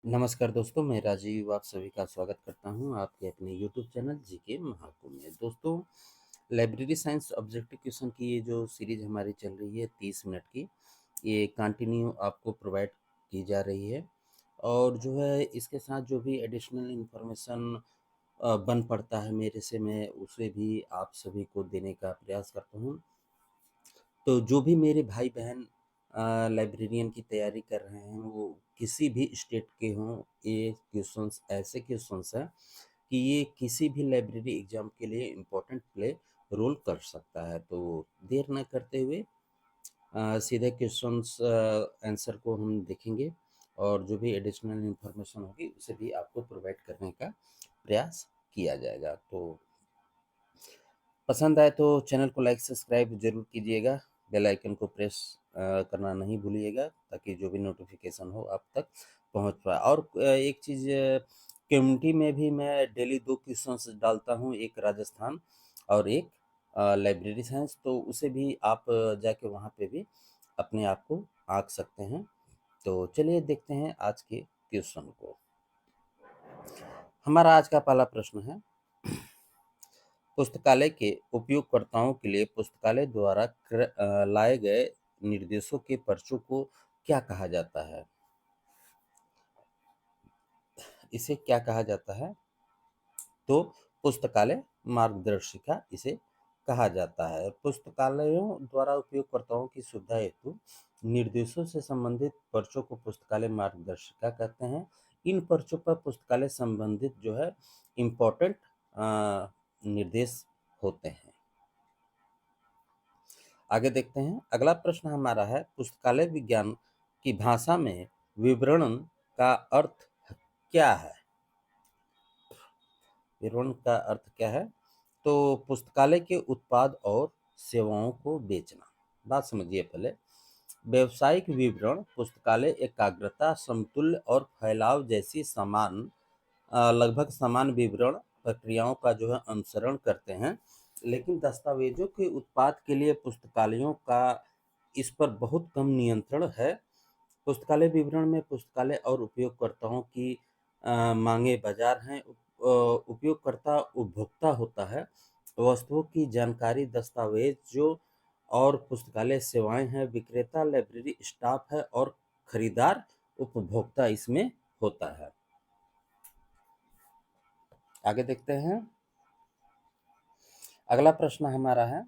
नमस्कार दोस्तों, मैं राजीव आप सभी का स्वागत करता हूं आपके अपने यूट्यूब चैनल जीके महाकुंभ में। दोस्तों, लाइब्रेरी साइंस ऑब्जेक्टिव क्वेश्चन की ये जो सीरीज हमारी चल रही है 30 मिनट की, ये कंटिन्यू आपको प्रोवाइड की जा रही है। और जो है इसके साथ जो भी एडिशनल इंफॉर्मेशन बन पड़ता है मेरे से, मैं उसे भी आप सभी को देने का प्रयास करता हूँ। तो जो भी मेरे भाई बहन लाइब्रेरियन की तैयारी कर रहे हैं, वो किसी भी स्टेट के हों, ये क्वेश्चंस ऐसे क्वेश्चंस हैं कि ये किसी भी लाइब्रेरी एग्जाम के लिए इम्पोर्टेंट प्ले रोल कर सकता है। तो देर न करते हुए सीधे क्वेश्चंस आंसर को हम देखेंगे, और जो भी एडिशनल इंफॉर्मेशन होगी उसे भी आपको प्रोवाइड करने का प्रयास किया जाएगा। तो पसंद आए तो चैनल को लाइक सब्सक्राइब ज़रूर कीजिएगा, बेल आइकन को प्रेस करना नहीं भूलिएगा, ताकि जो भी नोटिफिकेशन हो आप तक पहुंच पाए। और एक चीज़, कम्युनिटी में भी मैं डेली 2 क्वेश्चंस डालता हूं, एक राजस्थान और एक लाइब्रेरी साइंस, तो उसे भी आप जाके वहां पे भी अपने आप को आंक सकते हैं। तो चलिए देखते हैं आज के क्वेश्चन को। हमारा आज का पहला प्रश्न है, पुस्तकालय के उपयोगकर्ताओं के लिए पुस्तकालय द्वारा लाए गए निर्देशों के पर्चों को क्या कहा जाता है? इसे क्या कहा जाता है? तो पुस्तकालय मार्गदर्शिका इसे कहा जाता है। पुस्तकालयों द्वारा उपयोगकर्ताओं की सुविधा हेतु निर्देशों से संबंधित पर्चों को पुस्तकालय मार्गदर्शिका कहते हैं। इन पर्चों पर पुस्तकालय संबंधित जो है इम्पोर्टेंट निर्देश होते हैं। आगे देखते हैं, अगला प्रश्न हमारा है, पुस्तकालय विज्ञान की भाषा में विवरण का अर्थ क्या है? विवरण का अर्थ क्या है? तो पुस्तकालय के उत्पाद और सेवाओं को बेचना। बात समझिए पहले। व्यावसायिक विवरण पुस्तकालय एकाग्रता, समतुल्य और फैलाव जैसी लगभग समान विवरण प्रक्रियाओं का जो है अनुसरण करते हैं, लेकिन दस्तावेजों के उत्पाद के लिए पुस्तकालयों का इस पर बहुत कम नियंत्रण है। पुस्तकालय विवरण में पुस्तकालय और उपयोगकर्ताओं की मांगे बाजार हैं। उपयोगकर्ता उपभोक्ता होता है। वस्तुओं की जानकारी दस्तावेज जो और पुस्तकालय सेवाएं हैं। विक्रेता लाइब्रेरी स्टाफ है और खरीदार उपभोक्ता इसमें होता है। आगे देखते हैं, अगला प्रश्न हमारा है,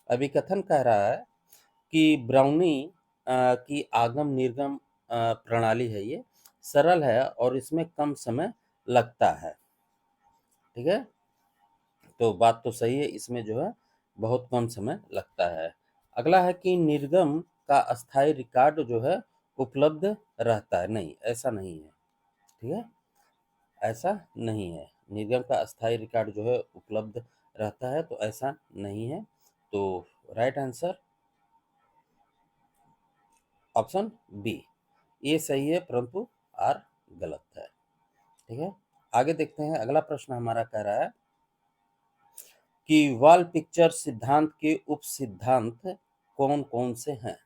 अभिकथन कह रहा है कि ब्राउनी की आगम निर्गम प्रणाली है, ये सरल है और इसमें कम समय लगता है। ठीक है, तो बात तो सही है, इसमें जो है बहुत कम समय लगता है। अगला है कि निर्गम का अस्थायी रिकॉर्ड जो है उपलब्ध रहता है। नहीं, ऐसा नहीं है। ठीक है, ऐसा नहीं है। निर्गम का अस्थायी रिकॉर्ड जो है उपलब्ध रहता है, तो ऐसा नहीं है। तो राइट आंसर ऑप्शन बी, ये सही है, परंतु आर गलत है। ठीक है, आगे देखते हैं, अगला प्रश्न हमारा कह रहा है कि वॉल पिक्चर सिद्धांत के उप सिद्धांत कौन कौन से हैं?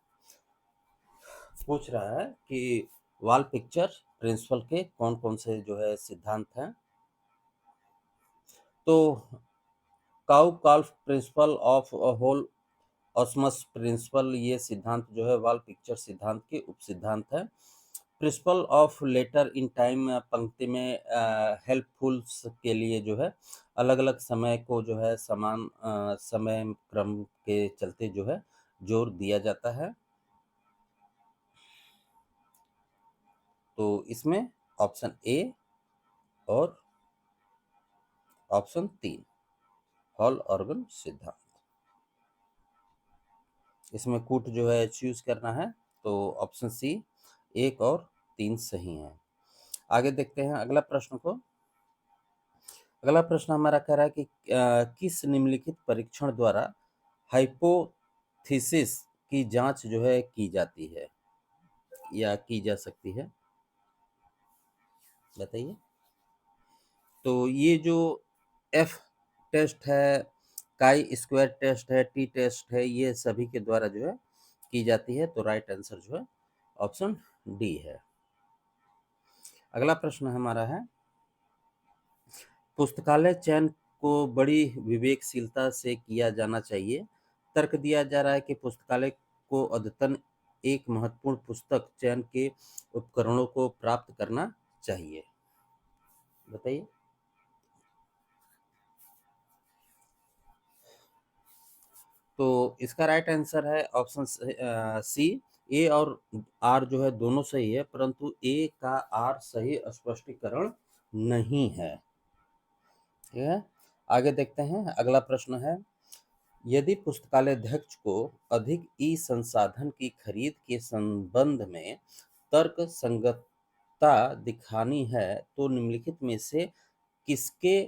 पूछ रहा है कि वॉल पिक्चर प्रिंसिपल के कौन कौन से जो है सिद्धांत हैं। तो cow calf principle of whole osmosis principle, ये सिद्धांत जो है वॉल पिक्चर सिद्धांत के उप सिद्धांत है। Principle of letter in time पंक्ति में हेल्पफुल्स के लिए जो है अलग अलग समय को जो है समान समय क्रम के चलते जो है जोर दिया जाता है। तो इसमें ऑप्शन ए और ऑप्शन 3 हॉल ऑर्गन सिद्धांत, इसमें कूट जो है चूज करना है। तो ऑप्शन सी 1 और 3 सही है। आगे देखते हैं अगला प्रश्न को। अगला प्रश्न हमारा कह रहा है कि किस निम्नलिखित परीक्षण द्वारा हाइपोथेसिस की जांच जो है की जाती है या की जा सकती है? बताइए। तो ये जो एफ टेस्ट है, काई स्क्वायर टेस्ट है, टी टेस्ट है, ये सभी के द्वारा जो है की जाती है। तो राइट आंसर जो है ऑप्शन डी है। अगला प्रश्न हमारा है, पुस्तकालय चयन को बड़ी विवेकशीलता से किया जाना चाहिए। तर्क दिया जा रहा है कि पुस्तकालय को अद्यतन एक महत्वपूर्ण पुस्तक चयन के उपकरणों को प्राप्त करना चाहिए। बताइए। तो इसका राइट आंसर है ऑप्शन सी। ए और आर जो है दोनों सही है, परंतु ए का आर सही स्पष्टीकरण नहीं है। ठीक है, आगे देखते हैं। अगला प्रश्न है, यदि पुस्तकालय अध्यक्ष को अधिक ई संसाधन की खरीद के संबंध में तर्क संगतता दिखानी है तो निम्नलिखित में से किसके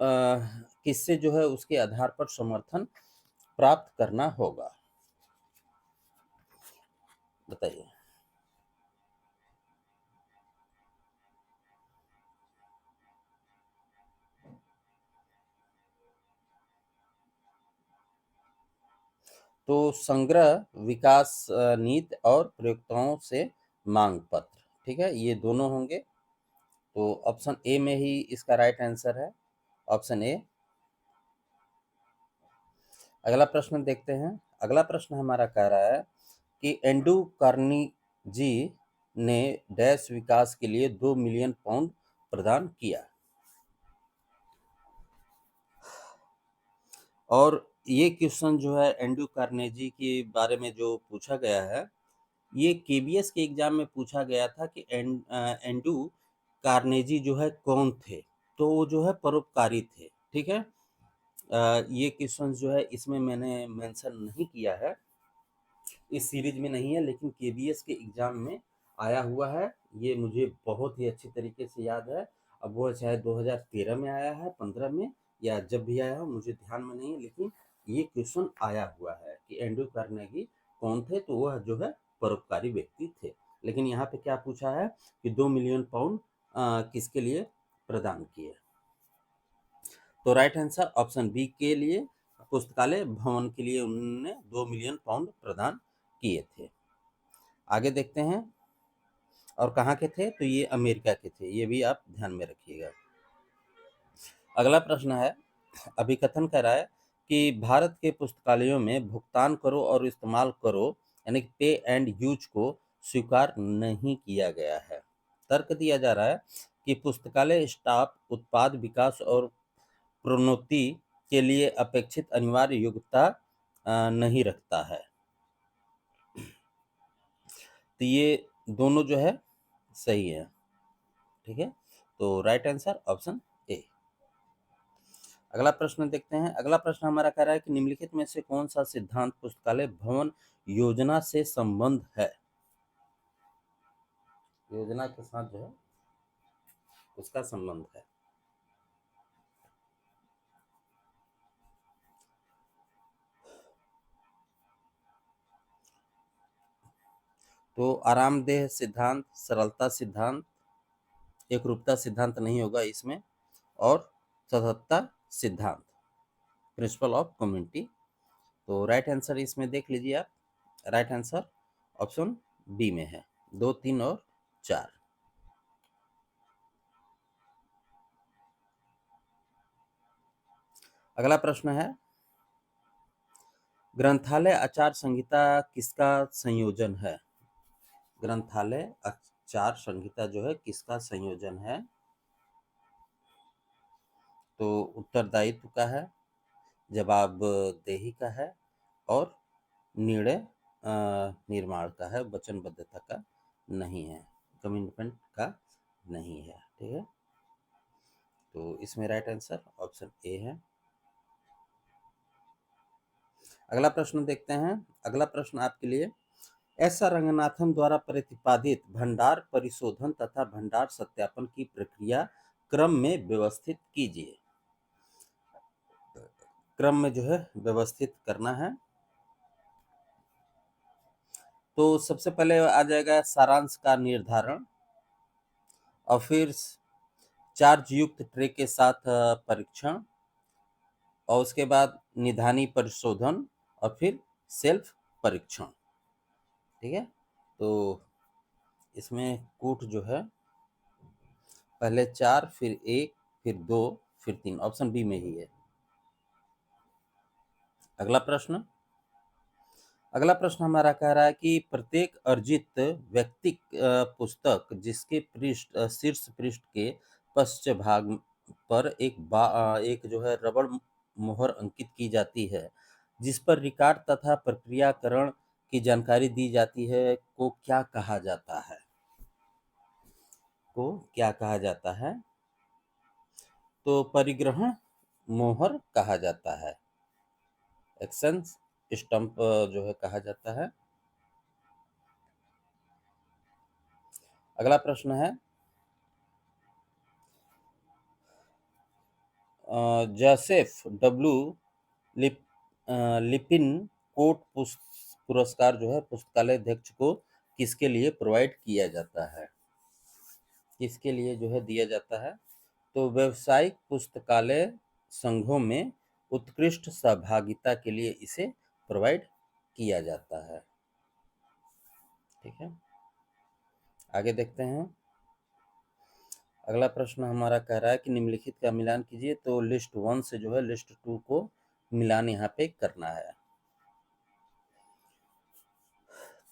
किससे जो है उसके आधार पर समर्थन प्राप्त करना होगा? बताइए। तो संग्रह, विकास नीति और प्रयोक्ताओं से मांग पत्र। ठीक है, ये दोनों होंगे। तो ऑप्शन ए में ही इसका राइट आंसर है, ऑप्शन ए। अगला प्रश्न देखते हैं। अगला प्रश्न हमारा कह रहा है कि एंड्रू कार्नेगी ने डैश विकास के लिए 2 मिलियन पाउंड प्रदान किया। और ये क्वेश्चन जो है एंड्रू कार्नेगी के बारे में जो पूछा गया है, ये केबीएस के एग्जाम में पूछा गया था कि एंड्रू कार्नेगी जो है कौन थे। तो वो जो है परोपकारी थे। ठीक है, ये क्वेश्चन जो है इसमें मैंने मेंशन नहीं किया है, इस सीरीज में नहीं है, लेकिन केबीएस के एग्जाम में आया हुआ है। ये मुझे बहुत ही अच्छी तरीके से याद है। अब वो चाहे 2013 में आया है, 15 में, या जब भी आया हो मुझे ध्यान में नहीं है, लेकिन ये क्वेश्चन आया हुआ है कि एंड्रू कार्नेगी कौन थे। तो वह जो है परोपकारी व्यक्ति थे। लेकिन यहाँ पे क्या पूछा है कि 2 मिलियन पाउंड किसके लिए प्रदान किए। तो राइट आंसर ऑप्शन बी के लिए, पुस्तकालय भवन के लिए उन्होंने 2 मिलियन पाउंड प्रदान किए थे। आगे देखते हैं। और कहाँ के थे? तो ये अमेरिका के थे, ये भी आप ध्यान में रखिएगा। अगला प्रश्न है, अभिकथन कर रहा है कि भारत के पुस्तकालयों में भुगतान करो और इस्तेमाल करो यानी कि पे एंड यूज को स्वीकार नहीं किया गया है। तर्क दिया जा रहा है कि पुस्तकालय स्टाफ उत्पाद विकास और प्रोन्नति के लिए अपेक्षित अनिवार्य योग्यता नहीं रखता है। तो ये दोनों जो है सही है। ठीक है, तो राइट आंसर ऑप्शन ए। अगला प्रश्न देखते हैं। अगला प्रश्न हमारा कह रहा है कि निम्नलिखित में से कौन सा सिद्धांत पुस्तकालय भवन योजना से संबंध है? योजना के साथ जो है उसका संबंध है। तो आरामदेह सिद्धांत, सरलता सिद्धांत, एकरूपता सिद्धांत नहीं होगा इसमें, और सततता सिद्धांत, प्रिंसिपल ऑफ कम्युनिटी। तो राइट आंसर इसमें देख लीजिए आप, राइट आंसर ऑप्शन बी में है, 2, 3 और 4। अगला प्रश्न है, ग्रंथालय आचार संहिता किसका संयोजन है? ग्रंथालय आचार संहिता जो है किसका संयोजन है? तो उत्तरदायित्व का है, जवाबदेही का है, और निर्णय निर्माण का है, वचनबद्धता का नहीं है, कमिटमेंट का नहीं है। ठीक है, तो इसमें राइट आंसर ऑप्शन ए है। अगला प्रश्न देखते हैं। अगला प्रश्न आपके लिए, ऐसा रंगनाथन द्वारा प्रतिपादित भंडार परिशोधन तथा भंडार सत्यापन की प्रक्रिया क्रम में व्यवस्थित कीजिए। क्रम में जो है व्यवस्थित करना है। तो सबसे पहले आ जाएगा सारांश का निर्धारण, और फिर चार्ज युक्त ट्रे के साथ परीक्षण, और उसके बाद निधानी परिशोधन, और फिर सेल्फ परीक्षण। ठीक है, तो इसमें कूट जो है पहले 4 फिर 1 फिर 2 फिर 3, ऑप्शन बी में ही है। अगला प्रश्न अगला प्रश्न हमारा कह रहा है कि प्रत्येक अर्जित व्यक्तिक पुस्तक जिसके शीर्ष पृष्ठ के पश्च भाग पर एक जो है रबड़ मोहर अंकित की जाती है, जिस पर रिकॉर्ड तथा प्रक्रियाकरण की जानकारी दी जाती है, को क्या कहा जाता है? को क्या कहा जाता है? तो परिग्रहण मोहर कहा जाता है, एक्सेंस स्टंप जो है कहा जाता है। अगला प्रश्न है Joseph W lip Lipin coat पुरस्कार जो है पुस्तकालय अध्यक्ष को किसके लिए प्रोवाइड किया जाता है? किसके लिए जो है दिया जाता है? तो व्यावसायिक पुस्तकालय संघों में उत्कृष्ट सहभागिता के लिए इसे प्रोवाइड किया जाता है। ठीक है, आगे देखते हैं। अगला प्रश्न हमारा कह रहा है कि निम्नलिखित का मिलान कीजिए। तो लिस्ट 1 से जो है लिस्ट 2 को मिलान यहाँ पे करना है।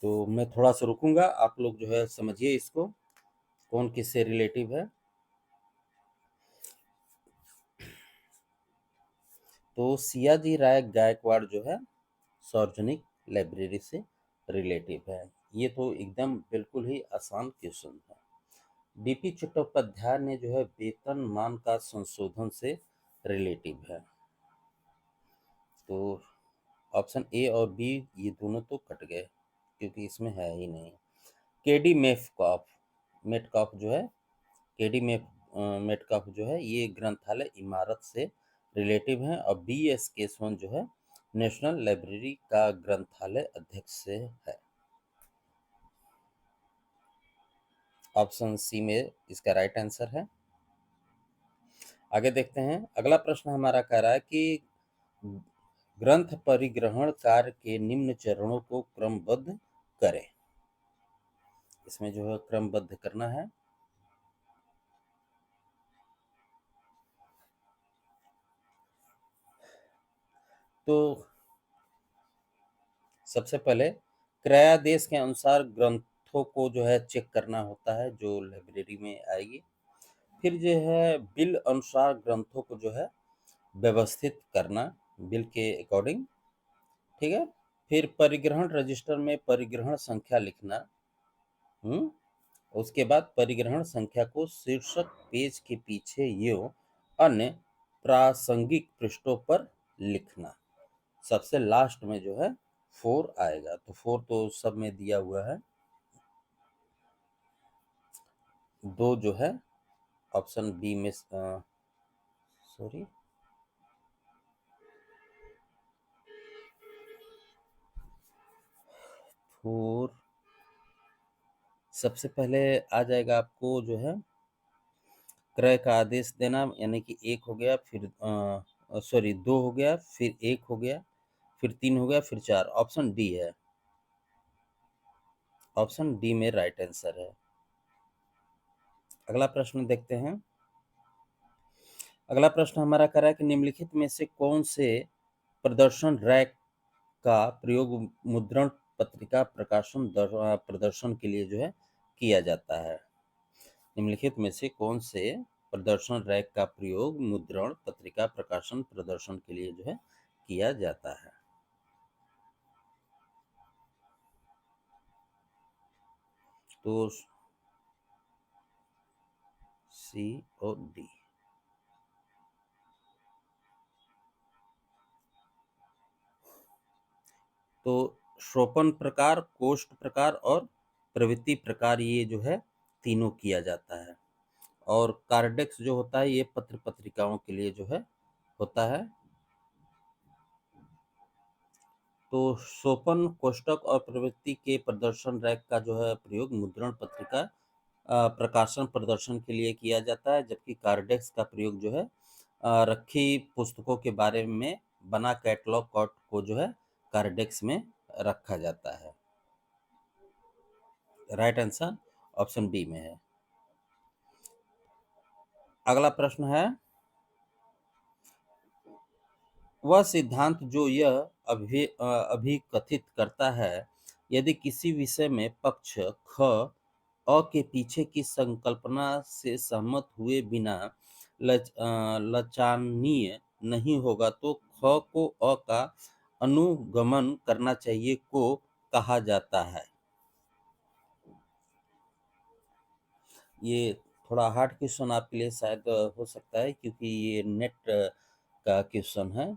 तो मैं थोड़ा सा रुकूंगा, आप लोग जो है समझिए इसको, कौन किससे रिलेटिव है। तो सियाजी राय गायकवाड़ जो है सार्वजनिक लाइब्रेरी से रिलेटिव है। ये तो एकदम बिल्कुल ही आसान क्वेश्चन है। डीपी चट्टोपाध्याय ने जो है वेतनमान का संशोधन से रिलेटिव है। तो ऑप्शन ए और बी ये दोनों तो कट गए क्योंकि इसमें है ही नहीं। केडी मेटकॉफ मेटकॉफ जो है केडी मेटकॉफ जो है ये ग्रंथालय इमारत से रिलेटिव है। और बी एस केशवन जो है नेशनल लाइब्रेरी का ग्रंथालय अध्यक्ष से है। ऑप्शन सी में इसका राइट आंसर है। आगे देखते हैं। अगला प्रश्न हमारा कह रहा है कि ग्रंथ परिग्रहण कार्य के निम्न चरणों को क्रमबद्ध करें। इसमें जो है क्रमबद्ध करना है। तो सबसे पहले क्रयादेश के अनुसार ग्रंथों को जो है चेक करना होता है जो लाइब्रेरी में आएगी। फिर जो है बिल अनुसार ग्रंथों को जो है व्यवस्थित करना, बिल के अकॉर्डिंग। ठीक है। फिर परिग्रहण रजिस्टर में परिग्रहण संख्या लिखना। उसके बाद परिग्रहण संख्या को शीर्षक पेज के पीछे यो अन्य प्रासंगिक पृष्ठों पर लिखना। सबसे लास्ट में जो है 4 आएगा। तो 4 तो सब में दिया हुआ है। 2 जो है ऑप्शन बी में सॉरी 4 सबसे पहले आ जाएगा आपको जो है क्रय का आदेश देना, यानी कि 1 हो गया, फिर सॉरी 2 हो गया, फिर 1 हो गया, फिर 3 हो गया, फिर 4। ऑप्शन डी है। ऑप्शन डी में राइट आंसर है। अगला प्रश्न देखते हैं। अगला प्रश्न हमारा कह रहा है कि निम्नलिखित में से कौन से प्रदर्शन रैक का प्रयोग मुद्रण पत्रिका प्रदर्शन के लिए जो है किया जाता है? निम्नलिखित में से कौन से प्रदर्शन रैक का प्रयोग मुद्रण पत्रिका प्रकाशन प्रदर्शन के लिए जो है किया जाता है? तो सी और डी। तो शोपन प्रकार, कोष्ठ प्रकार और प्रवृत्ति प्रकार ये जो है तीनों किया जाता है। और कार्डेक्स जो होता है ये पत्र पत्रिकाओं के लिए जो है होता है। तो शोपन कोष्ठक और प्रवृत्ति के प्रदर्शन रैक का जो है प्रयोग मुद्रण पत्रिका प्रकाशन प्रदर्शन के लिए किया जाता है, जबकि कार्डेक्स का प्रयोग जो है रखी पुस्तकों के बारे में बना कैटलॉग को जो है कार्डेक्स में रखा जाता है। राइट आंसर ऑप्शन बी में है। अगला प्रश्न है, वह सिद्धांत जो यह अभिकथित करता है, यदि किसी विषय में पक्ष ख अ के पीछे की संकल्पना से सहमत हुए बिना लचानीय नहीं होगा, तो ख को अ का अनुगमन करना चाहिए को कहा जाता है। ये थोड़ा हार्ड क्वेश्चन आपके लिए शायद हो सकता है, क्योंकि ये नेट का क्वेश्चन है।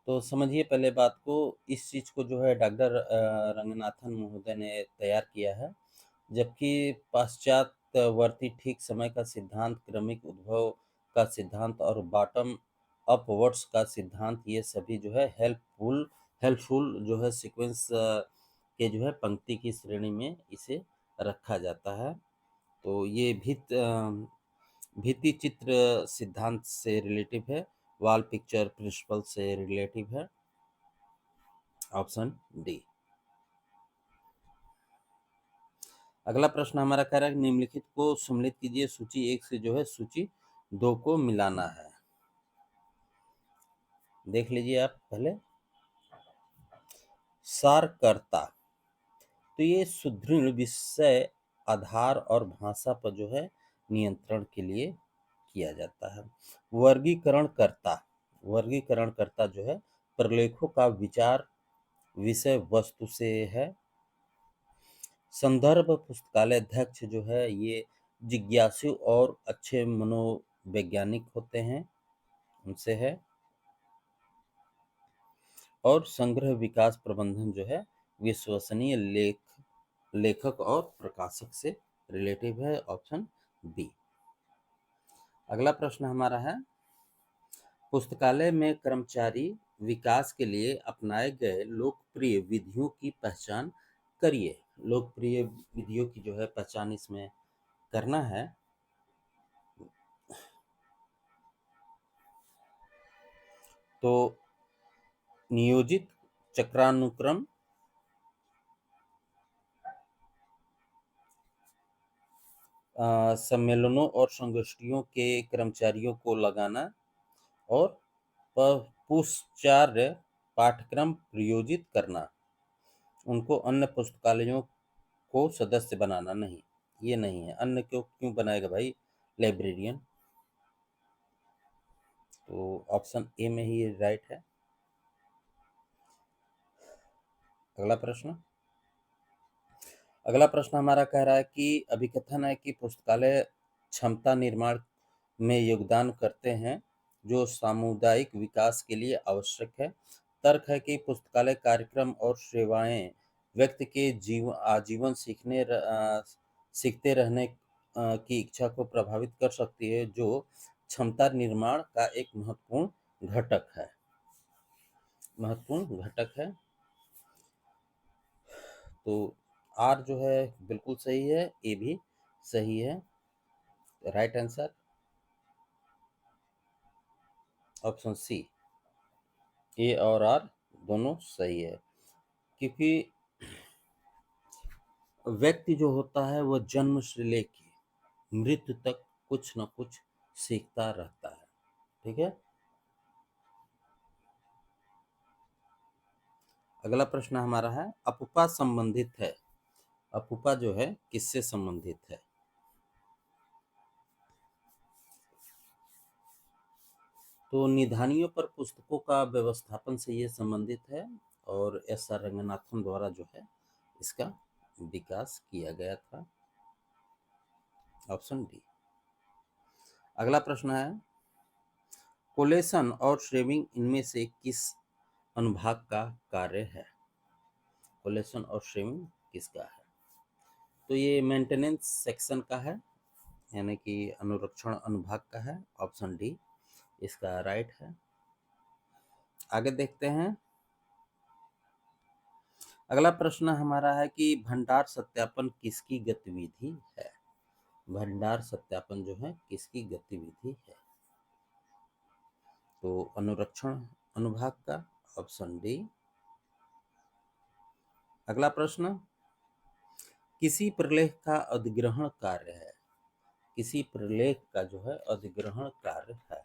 तो समझिए पहले बात को, इस चीज़ को जो है डॉक्टर रंगनाथन महोदय ने तैयार किया है, जबकि पाश्चात्यवर्ती ठीक समय का सिद्धांत, क्रमिक उद्भव का सिद्धांत और बॉटम अपवर्ड्स का सिद्धांत, ये सभी जो है हेल्पफुल जो है सीक्वेंस के जो है पंक्ति की श्रेणी में इसे रखा जाता है। तो ये भित्ति चित्र सिद्धांत से रिलेटिव है, वॉल पिक्चर प्रिंसिपल से रिलेटिव है। Option D. अगला प्रश्न हमारा कह रहा है, निम्नलिखित को सम्मिलित कीजिए, सूची 1 से जो है सूची 2 को मिलाना है। देख लीजिए आप पहले। सारकर्ता, तो ये सुदृढ़ विषय आधार और भाषा पर जो है नियंत्रण के लिए किया जाता है। वर्गीकरणकर्ता जो है प्रलेखों का विचार विषय वस्तु से है। संदर्भ पुस्तकालय अध्यक्ष जो है ये जिज्ञासु और अच्छे मनोवैज्ञानिक होते हैं, उनसे है। और संग्रह विकास प्रबंधन जो है विश्वसनीय लेखक और प्रकाशक से रिलेटिव है। Option B. अगला प्रश्न हमारा है, पुस्तकालय में कर्मचारी विकास के लिए अपनाए गए लोकप्रिय विधियों की पहचान करिए। लोकप्रिय विधियों की जो है पहचान इसमें करना है। तो नियोजित चक्रानुक्रम, सम्मेलनों और संगोष्ठियों के कर्मचारियों को लगाना, और पुष्पाचार्य पाठ्यक्रम प्रयोजित करना, उनको अन्य पुस्तकालयों को सदस्य बनाना। नहीं, ये नहीं है। अन्य क्यों बनाएगा भाई लाइब्रेरियन? तो ऑप्शन ए में ही राइट है। अगला प्रश्न हमारा कह रहा है कि अभिकथन है कि पुस्तकालय क्षमता निर्माण में योगदान करते हैं जो सामुदायिक विकास के लिए आवश्यक है। तर्क है कि पुस्तकालय कार्यक्रम और सेवाएं व्यक्ति के आजीवन सीखते रहने की इच्छा को प्रभावित कर सकती है, जो क्षमता निर्माण का एक महत्वपूर्ण घटक है। तो आर जो है बिल्कुल सही है, ए भी सही है। राइट आंसर ऑप्शन सी, ए और आर दोनों सही है। क्योंकि व्यक्ति जो होता है वह जन्म से लेके मृत्यु तक कुछ न कुछ सीखता रहता है। ठीक है। अगला प्रश्न हमारा है, अपुपा संबंधित है। अपुपा जो है किससे संबंधित है? तो निधानियों पर पुस्तकों का व्यवस्थापन से ये संबंधित है, और एस आर रंगनाथन द्वारा जो है इसका विकास किया गया था। Option D. अगला प्रश्न है, कोलेशन और श्रेविंग इनमें से किस अनुभाग का कार्य है? कोलेशन और श्रेविंग किसका है? तो ये मेंटेनेंस सेक्शन का है, यानी कि अनुरक्षण अनुभाग का है। ऑप्शन डी इसका राइट है। आगे देखते हैं। अगला प्रश्न हमारा है कि भंडार सत्यापन किसकी गतिविधि है? भंडार सत्यापन जो है किसकी गतिविधि है? तो अनुरक्षण अनुभाग का। Option D. अगला प्रश्न, किसी प्रलेख का अधिग्रहण कार्य है, किसी प्रलेख का जो है अधिग्रहण कार्य है।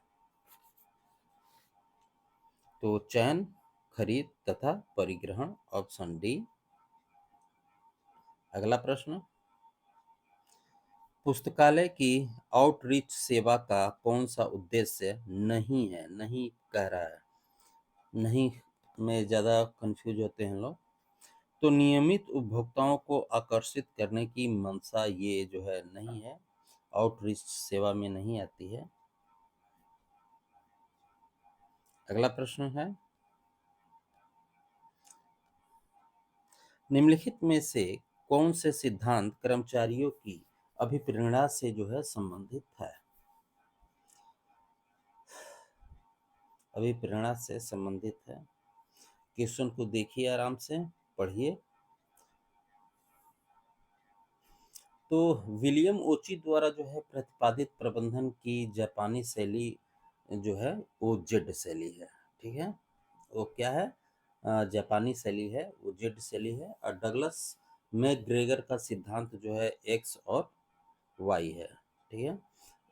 तो चयन, खरीद तथा परिग्रहण, ऑप्शन डी। अगला प्रश्न, पुस्तकालय की आउटरीच सेवा का कौन सा उद्देश्य नहीं है? नहीं कह रहा है, नहीं में ज़्यादा कंफ्यूज होते हैं लोग। तो नियमित उपभोक्ताओं को आकर्षित करने की मंशा ये जो है नहीं है, आउटरीच सेवा में नहीं आती है। अगला प्रश्न है, निम्नलिखित में से कौन से सिद्धांत कर्मचारियों की अभिप्रेरणा से जो है संबंधित है? अभिप्रेरणा से संबंधित है। क्वेश्चन को देखिए, आराम से पढ़िए। तो विलियम ओची द्वारा जो है प्रतिपादित प्रबंधन की जापानी शैली जो है वो जेड शैली है। ठीक है, वो क्या है? जापानी शैली है, वो जेड शैली है। और डगलस मैकग्रेगर का सिद्धांत जो है एक्स और वाई है। ठीक है,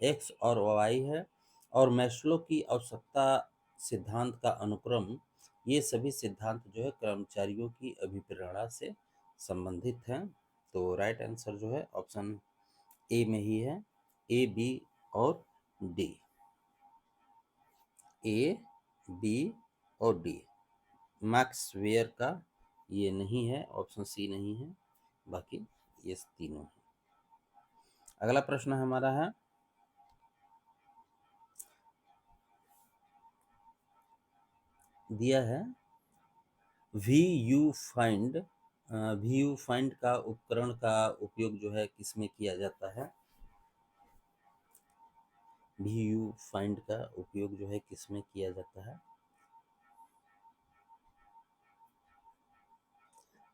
एक्स और वाई है। और मैस्लो की आवश्यकता सिद्धांत का अनुक्रम, ये सभी सिद्धांत जो है कर्मचारियों की अभिप्रेरणा से संबंधित हैं। तो राइट आंसर जो है ऑप्शन ए में ही है, ए, बी और डी। ए, बी और डी। मैक्स वेयर का ये नहीं है, ऑप्शन सी नहीं है, बाकी ये तीनों है। अगला प्रश्न हमारा है, दिया है वी यू फाइंड, वी यू फाइंड का उपकरण का उपयोग जो है किसमें किया जाता है? वी यू फाइंड का उपयोग जो है किसमें किया जाता है?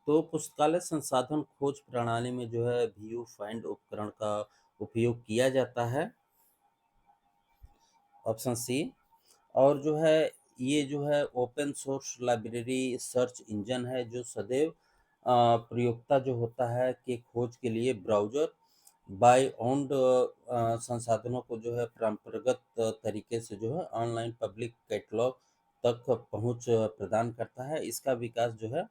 तो पुस्तकालय संसाधन खोज प्रणाली में जो है वी यू फाइंड उपकरण का उपयोग किया जाता है, ऑप्शन सी। और जो है ये जो है open source library search engine है, जो सदैव प्रयोक्ता जो होता है कि खोज के लिए ब्राउज़र बाय ओन्ड संसाधनों को जो है परंपरागत तरीके से जो है ऑनलाइन पब्लिक कैटलॉग तक पहुंच प्रदान करता है। इसका विकास जो है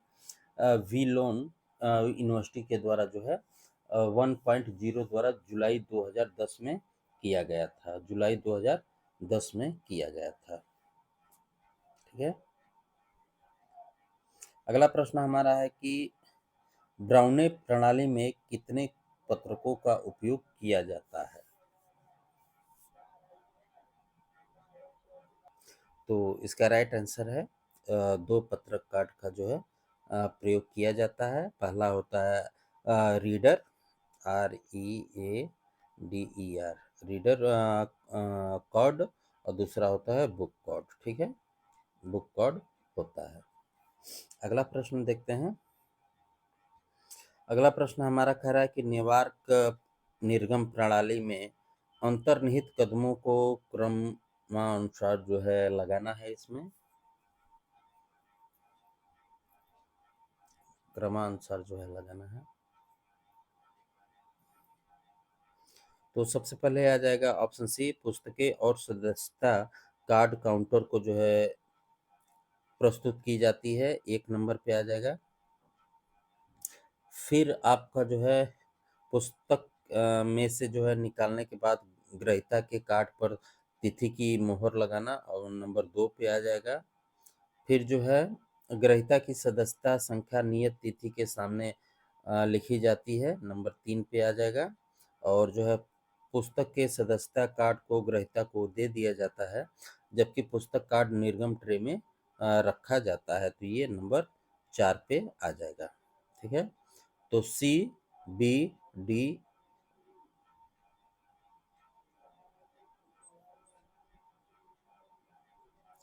वीलोन यूनिवर्सिटी के द्वारा जो है 1.0 द्वारा जुलाई 2010 में किया गया था, जुलाई 2010 में किया गया था। ठीक है, अगला प्रश्न हमारा है कि ब्राउने प्रणाली में कितने पत्रकों का उपयोग किया जाता है? तो इसका राइट आंसर है दो पत्रक कार्ड का जो है प्रयोग किया जाता है। पहला होता है reader, R E A D E R, reader कॉर्ड, और दूसरा होता है बुक कॉर्ड। ठीक है, बुक कॉर्ड होता है। अगला प्रश्न देखते हैं। अगला प्रश्न हमारा कह रहा है कि नेवार्क निर्गम प्रणाली में अंतर्निहित कदमों को क्रमानुसार जो है लगाना है, इसमें क्रमानुसार जो है लगाना है। तो सबसे पहले आ जाएगा ऑप्शन सी, पुस्तकें और सदस्यता कार्ड काउंटर को जो है प्रस्तुत की जाती है, एक नंबर पे आ जाएगा। फिर आपका जो है पुस्तक में से जो है निकालने के बाद ग्रहीता के कार्ड पर तिथि की मोहर लगाना, और नंबर 2 पे आ जाएगा। फिर जो है ग्रहीता की सदस्यता संख्या नियत तिथि के सामने लिखी जाती है, नंबर 3 पे आ जाएगा। और जो है पुस्तक के सदस्यता कार्ड को ग्रहीता को दे दिया जाता है, जबकि पुस्तक कार्ड निर्गम ट्रे में रखा जाता है, तो ये नंबर 4 पे आ जाएगा। ठीक है, तो सी, बी, डी,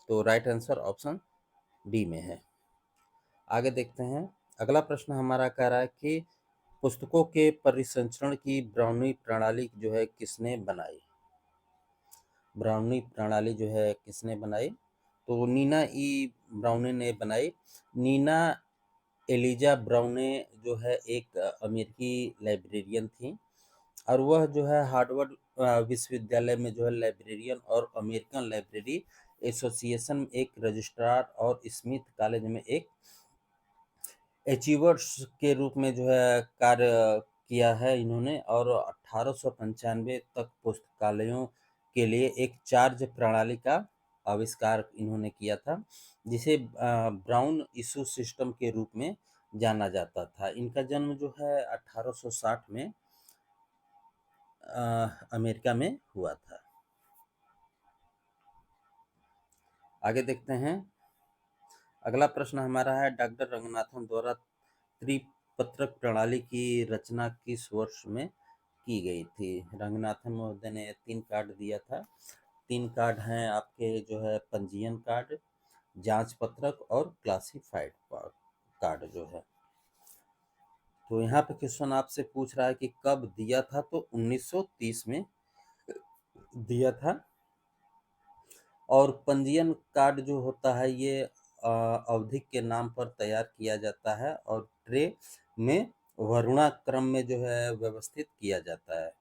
तो राइट आंसर ऑप्शन डी में है। आगे देखते हैं। अगला प्रश्न हमारा कह रहा है कि पुस्तकों के परिसंचरण की ब्राउनी प्रणाली जो है किसने बनाई? ब्राउनी प्रणाली जो है किसने बनाई? तो नीना ई ब्राउनी ने बनाई। नीना एलिजा ब्राउने जो है एक अमेरिकी लाइब्रेरियन थी और वह जो है हार्वर्ड विश्वविद्यालय में जो है लाइब्रेरियन और अमेरिकन लाइब्रेरी एसोसिएशन में एक रजिस्ट्रार और स्मिथ कॉलेज में एक अचीवर्स के रूप में जो है कार्य किया है इन्होंने और 1895 तक पुस्तकालयों के लिए एक चार्ज प्रणाली का आविष्कार इन्होंने किया था जिसे ब्राउन इशू सिस्टम के रूप में जाना जाता था। इनका जन्म जो है 1860 में अमेरिका में हुआ था। आगे देखते हैं। अगला प्रश्न हमारा है डॉक्टर रंगनाथन द्वारा त्रिपत्रक प्रणाली की रचना किस वर्ष में की गई थी? रंगनाथन महोदय ने 3 कार्ड दिया था। 3 कार्ड हैं आपके जो है पंजीयन कार्ड, जांच पत्रक और क्लासिफाइड कार्ड जो है। तो यहाँ पे क्वेश्चन आपसे पूछ रहा है कि कब दिया था, तो 1930 में दिया था। और पंजीयन कार्ड जो होता है ये अवधिक के नाम पर तैयार किया जाता है और ट्रे में वर्णाक्रम में जो है व्यवस्थित किया जाता है।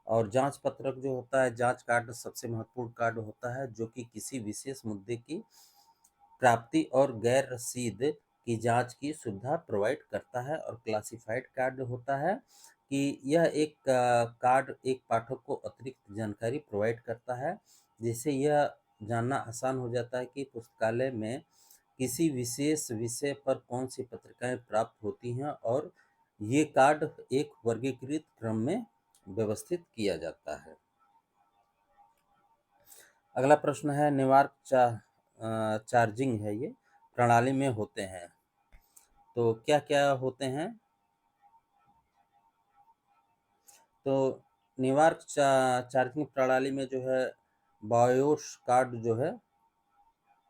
और जांच पत्रक जो होता है, जांच कार्ड सबसे महत्वपूर्ण कार्ड होता है जो कि किसी विशेष मुद्दे की प्राप्ति और गैर रसीद की जांच की सुविधा प्रोवाइड करता है। और क्लासिफाइड कार्ड होता है कि यह एक कार्ड एक पाठक को अतिरिक्त जानकारी प्रोवाइड करता है जिससे यह जानना आसान हो जाता है कि पुस्तकालय में किसी विशेष विषय पर कौन सी पत्रिकाएं प्राप्त होती हैं और ये कार्ड एक वर्गीकृत क्रम में व्यवस्थित किया जाता है। अगला प्रश्न है निवारक चार्जिंग है ये प्रणाली में होते हैं, तो क्या क्या होते हैं? तो निवारक चार्जिंग प्रणाली में जो है बायोस कार्ड जो है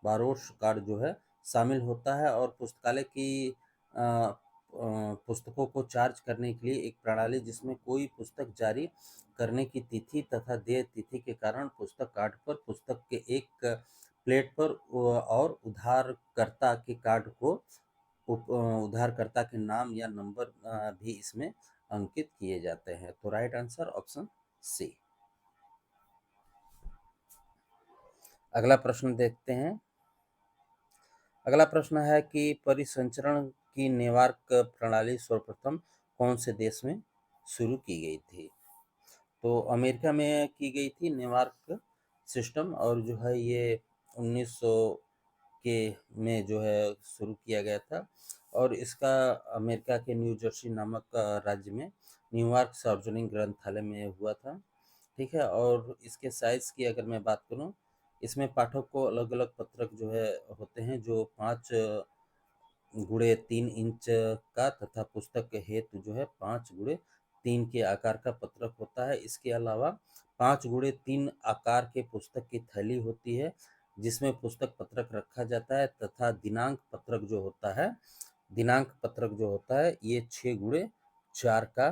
बारोस कार्ड जो है शामिल होता है और पुस्तकालय की पुस्तकों को चार्ज करने के लिए एक प्रणाली जिसमें कोई पुस्तक जारी करने की तिथि तथा देय तिथि के कारण पुस्तक कार्ड पर पुस्तक के एक प्लेट पर और उधारकर्ता के कार्ड को उधारकर्ता के नाम या नंबर भी इसमें अंकित किए जाते हैं। तो राइट आंसर ऑप्शन सी। अगला प्रश्न देखते हैं। अगला प्रश्न है कि परिसंचरण की निवारक प्रणाली सर्वप्रथम कौन से देश में शुरू की गई थी? तो अमेरिका में की गई थी निवारक सिस्टम और जो है ये 1900 के में जो है शुरू किया गया था और इसका अमेरिका के न्यू जर्सी नामक राज्य में न्यूयॉर्क सार्वजनिक ग्रंथालय में हुआ था। ठीक है। और इसके साइज की अगर मैं बात करूं, इसमें पाठक को अलग अलग पत्रक जो है होते हैं जो 5x3 इंच का तथा पुस्तक के हेतु जो है 5x3 के आकार का पत्रक होता है। इसके अलावा 5x3 आकार के पुस्तक की थैली होती है जिसमें पुस्तक पत्रक रखा जाता है तथा दिनांक पत्रक जो होता है ये 6x4 का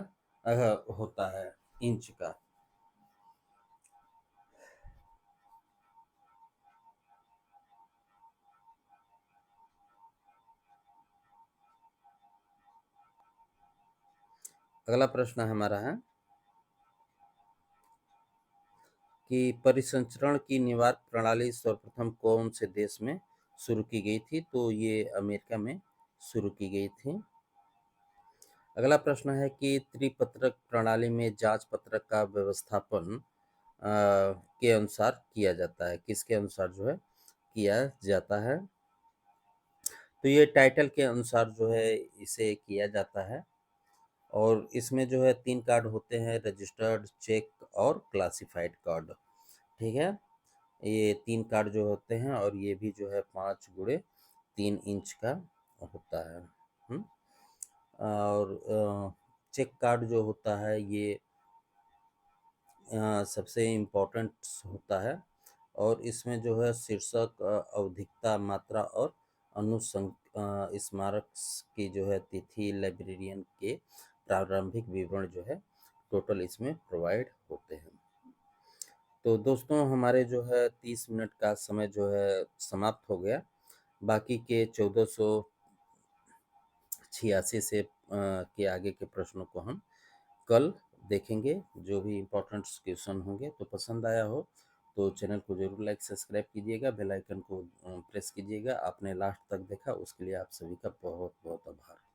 होता है इंच का। अगला प्रश्न हमारा है कि परिसंचरण की निवारक प्रणाली सर्वप्रथम कौन से देश में शुरू की गई थी? तो ये अमेरिका में शुरू की गई थी। अगला प्रश्न है कि त्रिपत्रक प्रणाली में जांच पत्रक का व्यवस्थापन के अनुसार किया जाता है, किसके अनुसार जो है किया जाता है? तो ये टाइटल के अनुसार जो है इसे किया जाता है और इसमें जो है 3 कार्ड होते हैं, रजिस्टर्ड, चेक और क्लासिफाइड कार्ड। ठीक है। ये 3 कार्ड जो होते हैं और ये भी जो है 5x3 इंच का होता है। और चेक कार्ड जो होता है ये सबसे इम्पोर्टेंट होता है और इसमें जो है शीर्षक, अवधिकता, मात्रा और स्मारक की जो है तिथि, लाइब्रेरियन के प्रारंभिक विवरण जो है टोटल इसमें प्रोवाइड होते हैं। तो दोस्तों हमारे जो है 30 मिनट का समय जो है समाप्त हो गया। बाकी के 1400 86 से के आगे के प्रश्नों को हम कल देखेंगे। जो भी इम्पोर्टेंट क्वेश्चन होंगे, तो पसंद आया हो तो चैनल को ज़रूर लाइक सब्सक्राइब कीजिएगा, बेल आइकन को प्रेस कीजिएगा। आपने लास्ट तक देखा उसके लिए आप सभी का बहुत बहुत आभार।